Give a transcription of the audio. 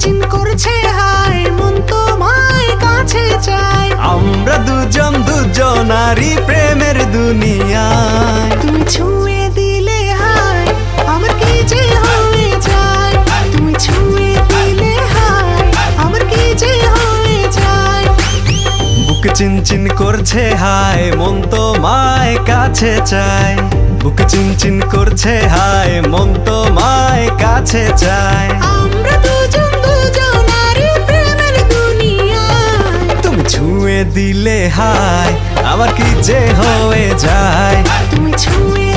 চিনচিন করছে হায়, মন তোমায় কাছে চায়। আমরা দুজন দুজনারই প্রেমের দুনিয়ায়। তুমি ছুঁয়ে দিলে হায়, আমার কি যে হয়ে যায়। তুমি ছুঁয়ে দিলে হায়, আমার কি যে হয়ে যায়। বুক চিনচিন করছে হায়, মন তোমায় কাছে চায়। বুক চিনচিন করছে হায়, মন তোমায় কাছে চায়। আমরা দুজন দুজনারই প্রেমের দুনিয়ায়। তুমি ছুঁয়ে দিলে হায়, আমার কি যে হয়ে যায়। তুমি ছুঁয়ে